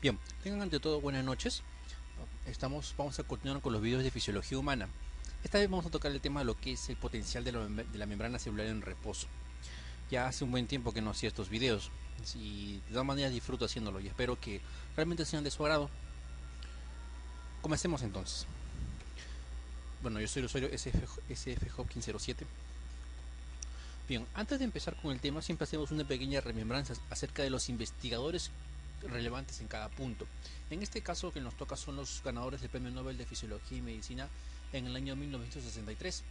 Bien, tengan ante todo buenas noches. Vamos a continuar con los videos de fisiología humana. Esta vez vamos a tocar el tema de lo que es el potencial de la membrana celular en reposo. Ya hace un buen tiempo que no hacía estos videos y de todas maneras disfruto haciéndolo y espero que realmente sean de su agrado. Comencemos entonces. Bueno, yo soy el usuario SF Hopkins 07. Bien, antes de empezar con el tema siempre hacemos una pequeña remembranza acerca de los investigadores relevantes en cada punto. En este caso que nos toca son los ganadores del Premio Nobel de Fisiología y Medicina en el año 1963,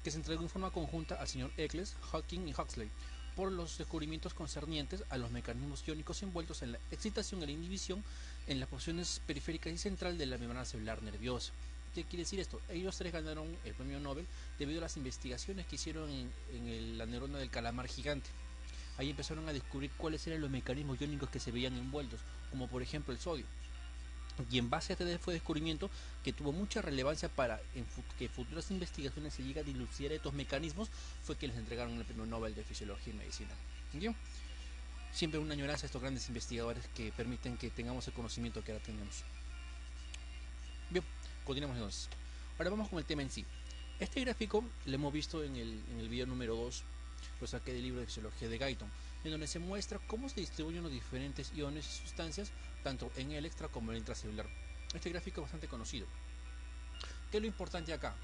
que se entregó en forma conjunta al señor Eccles, Hawking y Huxley por los descubrimientos concernientes a los mecanismos iónicos envueltos en la excitación y la inhibición en las porciones periféricas y central de la membrana celular nerviosa. ¿Qué quiere decir esto? Ellos tres ganaron el premio Nobel debido a las investigaciones que hicieron en la neurona del calamar gigante. Ahí empezaron a descubrir cuáles eran los mecanismos iónicos que se veían envueltos, como por ejemplo el sodio. Y en base a este descubrimiento, que tuvo mucha relevancia para que futuras investigaciones se lleguen a dilucidar estos mecanismos, fue que les entregaron el premio Nobel de Fisiología y Medicina. ¿Bien? Siempre una añoranza a estos grandes investigadores que permiten que tengamos el conocimiento que ahora tenemos. Bien, continuemos entonces. Ahora vamos con el tema en sí. Este gráfico lo hemos visto en el video número 2, lo saqué del libro de Fisiología de Guyton, en donde se muestra cómo se distribuyen los diferentes iones y sustancias, tanto en el extra como en el intracelular. Este gráfico es bastante conocido. ¿Qué es lo importante acá?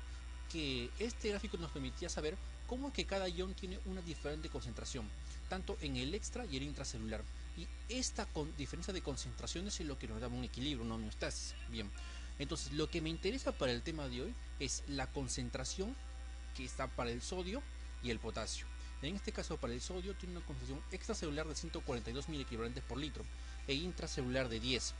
Que este gráfico nos permitía saber cómo es que cada ion tiene una diferente concentración, tanto en el extra y el intracelular. Y esta diferencia de concentraciones es lo que nos da un equilibrio, una homeostasis. Bien, entonces lo que me interesa para el tema de hoy es la concentración que está para el sodio y el potasio. En este caso, para el sodio tiene una concentración extracelular de 142 mil equivalentes por litro e intracelular de 10.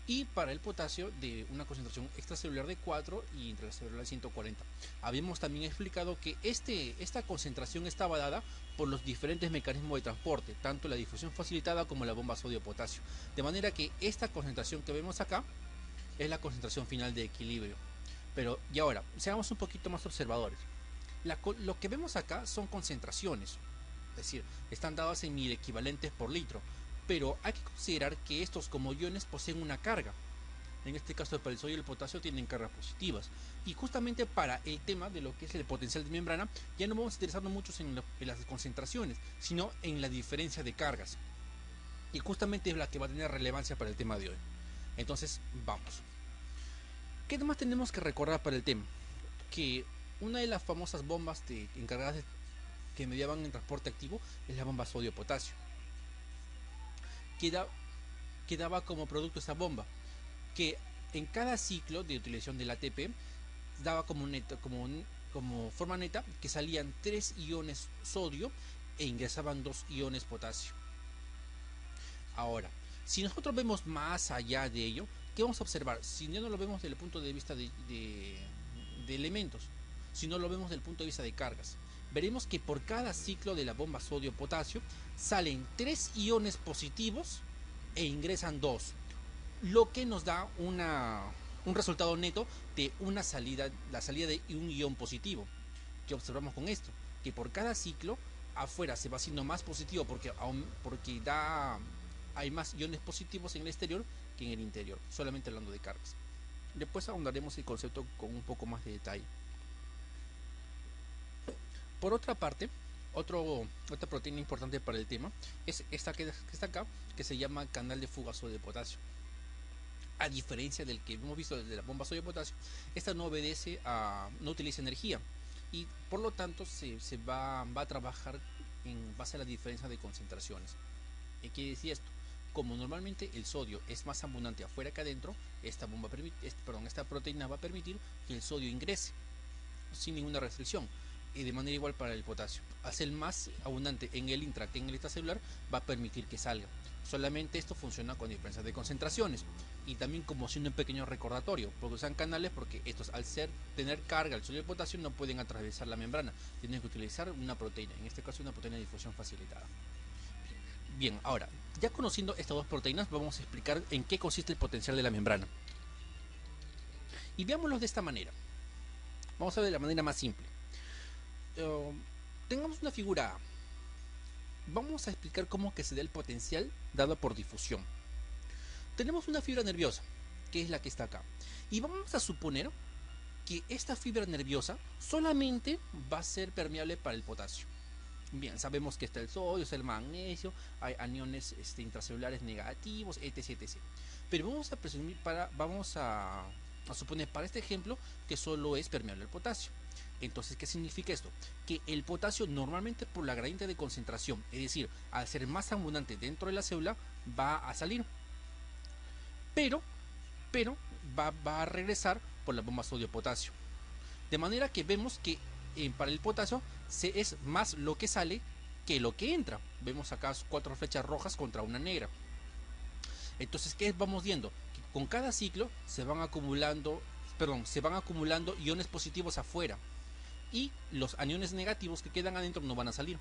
Y para el potasio de una concentración extracelular de 4 y intracelular de 140. Habíamos también explicado que esta concentración estaba dada por los diferentes mecanismos de transporte, tanto la difusión facilitada como la bomba sodio-potasio. De manera que esta concentración que vemos acá es la concentración final de equilibrio. Pero, y ahora, seamos un poquito más observadores. Lo que vemos acá son concentraciones, es decir, están dadas en mil equivalentes por litro, pero hay que considerar que estos como iones poseen una carga. En este caso para el sodio y el potasio tienen cargas positivas, y justamente para el tema de lo que es el potencial de membrana ya no vamos a interesarnos mucho en las concentraciones, sino en la diferencia de cargas, y justamente es la que va a tener relevancia para el tema de hoy. Entonces vamos. ¿Qué más tenemos que recordar para el tema? Que una de las famosas bombas encargadas que mediaban el transporte activo es la bomba sodio-potasio, que, que daba como producto esa bomba, que en cada ciclo de utilización del ATP daba como forma neta que salían 3 iones sodio e ingresaban 2 iones potasio. Ahora, si nosotros vemos más allá de ello, ¿qué vamos a observar? Si ya no lo vemos desde el punto de vista de elementos, si no lo vemos desde el punto de vista de cargas, veremos que por cada ciclo de la bomba sodio-potasio salen 3 iones positivos e ingresan 2, lo que nos da un resultado neto de la salida de un ion positivo. ¿Qué observamos con esto? Que por cada ciclo afuera se va haciendo más positivo porque hay más iones positivos en el exterior que en el interior, solamente hablando de cargas. Después ahondaremos el concepto con un poco más de detalle. Por otra parte, otra proteína importante para el tema es esta que está acá, que se llama canal de fuga sodio de potasio. A diferencia del que hemos visto de la bomba sodio de potasio, esta no no utiliza energía y por lo tanto se va a trabajar en base a la diferencia de concentraciones. ¿Qué quiere decir esto? Como normalmente el sodio es más abundante afuera que adentro, esta proteína va a permitir que el sodio ingrese sin ninguna restricción. Y de manera igual para el potasio. Al ser más abundante en el intra que en el extracelular, va a permitir que salga. Solamente esto funciona con diferencias de concentraciones. Y también como siendo un pequeño recordatorio, porque usan canales porque estos al tener carga el sodio y el potasio no pueden atravesar la membrana. Tienen que utilizar una proteína, en este caso una proteína de difusión facilitada. Bien, ahora, ya conociendo estas dos proteínas, vamos a explicar en qué consiste el potencial de la membrana. Y veámoslo de esta manera. Vamos a ver de la manera más simple. Tengamos una figura A. Vamos a explicar cómo que se da el potencial dado por difusión. tenemos una fibra nerviosa, que es la que está acá, y vamos a suponer que esta fibra nerviosa solamente va a ser permeable para el potasio. Bien, sabemos que está el sodio, está el magnesio, hay aniones intracelulares negativos, etc, etc. Pero vamos a presumir vamos a suponer para este ejemplo que solo es permeable al potasio. Entonces, ¿qué significa esto? Que el potasio normalmente por la gradiente de concentración, es decir, al ser más abundante dentro de la célula, va a salir. Pero va a regresar por la bomba sodio-potasio. De manera que vemos que para el potasio es más lo que sale que lo que entra. Vemos acá 4 flechas rojas contra una negra. Entonces, ¿qué vamos viendo? Que con cada ciclo se van acumulando iones positivos afuera y los aniones negativos que quedan adentro no van a salir.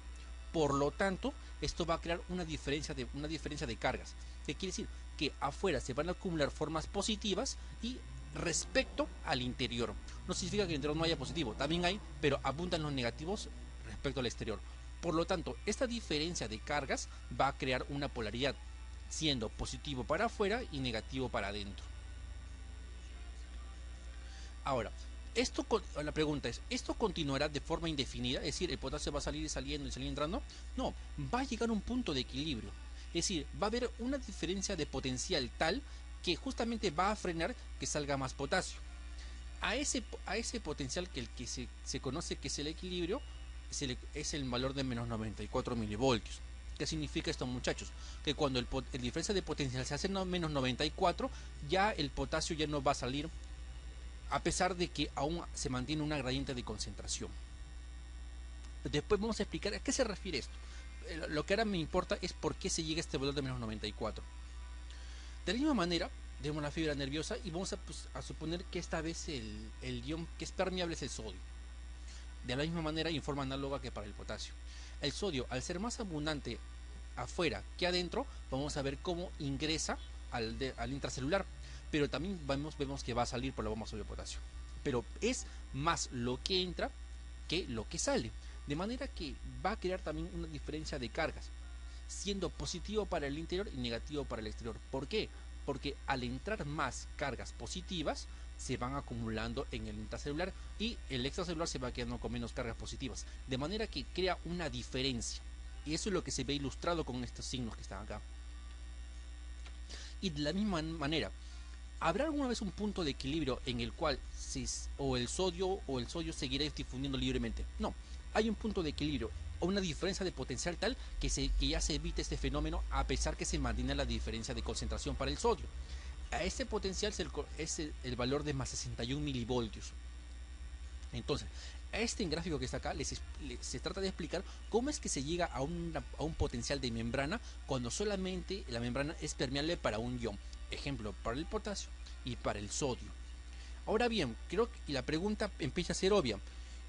Por lo tanto, esto va a crear una diferencia de cargas. ¿Qué quiere decir? Que afuera se van a acumular formas positivas y respecto al interior. No significa que el interior no haya positivo, también hay, pero abundan los negativos respecto al exterior. Por lo tanto, esta diferencia de cargas va a crear una polaridad, siendo positivo para afuera y negativo para adentro. Ahora, la pregunta es, ¿esto continuará de forma indefinida? Es decir, ¿el potasio va a salir saliendo y salir entrando? No, va a llegar a un punto de equilibrio. Es decir, va a haber una diferencia de potencial tal que justamente va a frenar que salga más potasio. A ese potencial que se conoce que es el equilibrio, es el valor de menos 94 milivoltios. ¿Qué significa esto, muchachos? Que cuando la diferencia de potencial se hace menos 94, ya el potasio ya no va a salir, a pesar de que aún se mantiene una gradiente de concentración. Después vamos a explicar a qué se refiere esto. Lo que ahora me importa es por qué se llega a este valor de menos 94. De la misma manera, tenemos la fibra nerviosa y vamos a suponer que esta vez el ion que es permeable es el sodio. De la misma manera, y en forma análoga que para el potasio. El sodio, al ser más abundante afuera que adentro, vamos a ver cómo ingresa al intracelular. Pero también vemos que va a salir por la bomba sodio-potasio. Pero es más lo que entra que lo que sale. De manera que va a crear también una diferencia de cargas, siendo positivo para el interior y negativo para el exterior. ¿Por qué? Porque al entrar más cargas positivas, se van acumulando en el intracelular y el extracelular se va quedando con menos cargas positivas. De manera que crea una diferencia. Y eso es lo que se ve ilustrado con estos signos que están acá. Y de la misma manera, ¿habrá alguna vez un punto de equilibrio en el cual el sodio seguirá difundiendo libremente? No, hay un punto de equilibrio o una diferencia de potencial tal que ya se evite este fenómeno a pesar que se mantiene la diferencia de concentración para el sodio. A ese potencial es el valor de más 61 milivoltios. Entonces, en gráfico que está acá se trata de explicar cómo es que se llega a un potencial de membrana cuando solamente la membrana es permeable para un ion. Ejemplo, para el potasio y para el sodio. Ahora bien, creo que la pregunta empieza a ser obvia.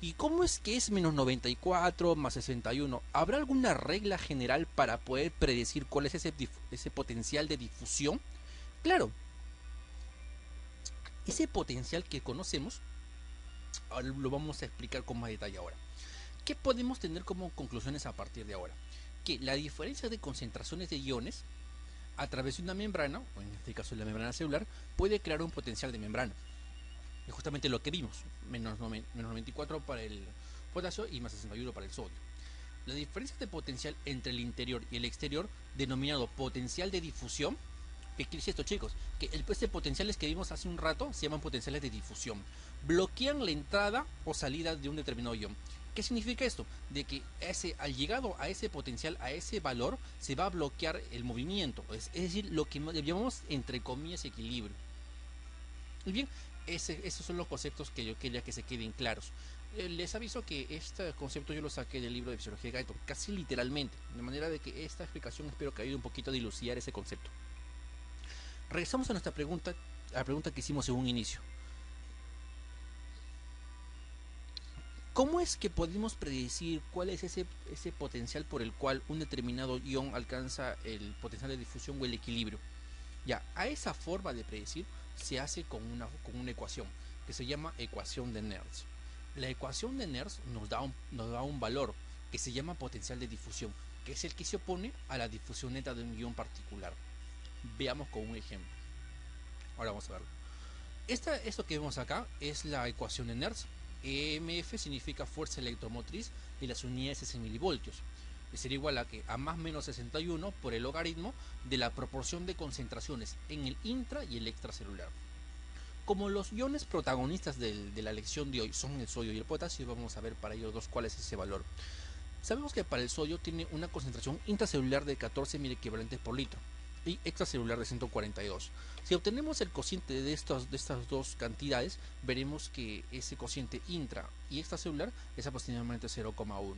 ¿Y cómo es que es menos 94 más 61? ¿Habrá alguna regla general para poder predecir cuál es ese potencial de difusión? Claro, ese potencial que conocemos, ahora lo vamos a explicar con más detalle ahora. ¿Qué podemos tener como conclusiones a partir de ahora? Que la diferencia de concentraciones de iones a través de una membrana, o en este caso la membrana celular, puede crear un potencial de membrana. Es justamente lo que vimos, menos 94 para el potasio y más 61 para el sodio. La diferencia de potencial entre el interior y el exterior, denominado potencial de difusión, ¿qué quiere decir esto, chicos? Que este potenciales que vimos hace un rato se llaman potenciales de difusión. Bloquean la entrada o salida de un determinado ion. ¿Qué significa esto? De que al llegado a ese potencial, a ese valor, se va a bloquear el movimiento. Es decir, lo que llamamos entre comillas equilibrio. Y bien, esos son los conceptos que yo quería que se queden claros. Les aviso que este concepto yo lo saqué del libro de Fisiología de Guyton, casi literalmente, de manera de que esta explicación espero que ayude un poquito a dilucidar ese concepto. Regresamos a nuestra pregunta, a la pregunta que hicimos en un inicio. ¿Cómo es que podemos predecir cuál es ese potencial por el cual un determinado ion alcanza el potencial de difusión o el equilibrio? Ya, a esa forma de predecir se hace con una ecuación que se llama ecuación de Nernst. La ecuación de Nernst nos da un valor que se llama potencial de difusión, que es el que se opone a la difusión neta de un ion particular. Veamos con un ejemplo. Ahora vamos a verlo. Esto que vemos acá es la ecuación de Nernst. EMF significa fuerza electromotriz y las unidades es en milivoltios. Sería igual a que a más menos 61 por el logaritmo de la proporción de concentraciones en el intra y el extracelular. Como los iones protagonistas de la lección de hoy son el sodio y el potasio, vamos a ver para ellos dos cuál es ese valor. Sabemos que para el sodio tiene una concentración intracelular de 14 equivalentes por litro y extracelular de 142. Si obtenemos el cociente de estas dos cantidades, veremos que ese cociente intra y extracelular es aproximadamente 0,1.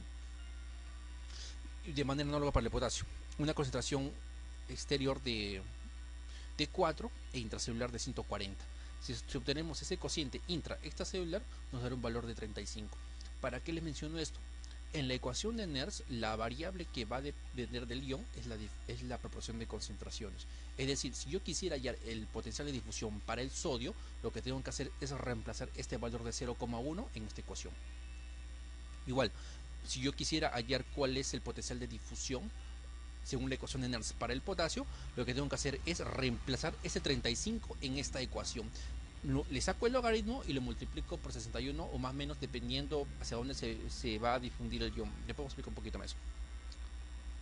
De manera análoga para el potasio, una concentración exterior de 4 e intracelular de 140. Si obtenemos ese cociente intra-extracelular, nos dará un valor de 35. ¿Para qué les menciono esto? En la ecuación de Nernst, la variable que va a depender del ion es la proporción de concentraciones. Es decir, si yo quisiera hallar el potencial de difusión para el sodio, lo que tengo que hacer es reemplazar este valor de 0,1 en esta ecuación. Igual, si yo quisiera hallar cuál es el potencial de difusión según la ecuación de Nernst para el potasio, lo que tengo que hacer es reemplazar ese 35 en esta ecuación. Le saco el logaritmo y lo multiplico por 61 o más o menos dependiendo hacia dónde se va a difundir el ion. Le puedo explicar un poquito más.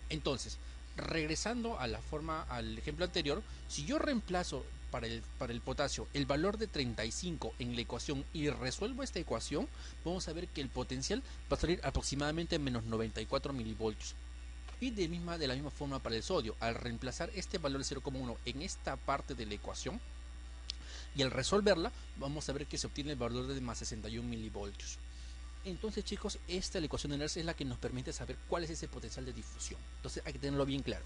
Entonces, regresando a al ejemplo anterior, si yo reemplazo para el potasio el valor de 35 en la ecuación y resuelvo esta ecuación, vamos a ver que el potencial va a salir aproximadamente menos 94 milivoltios. Y de la misma forma para el sodio, al reemplazar este valor de 0,1 en esta parte de la ecuación y al resolverla, vamos a ver que se obtiene el valor de más 61 milivoltios. Entonces, chicos, esta la ecuación de Nernst es la que nos permite saber cuál es ese potencial de difusión. Entonces hay que tenerlo bien claro.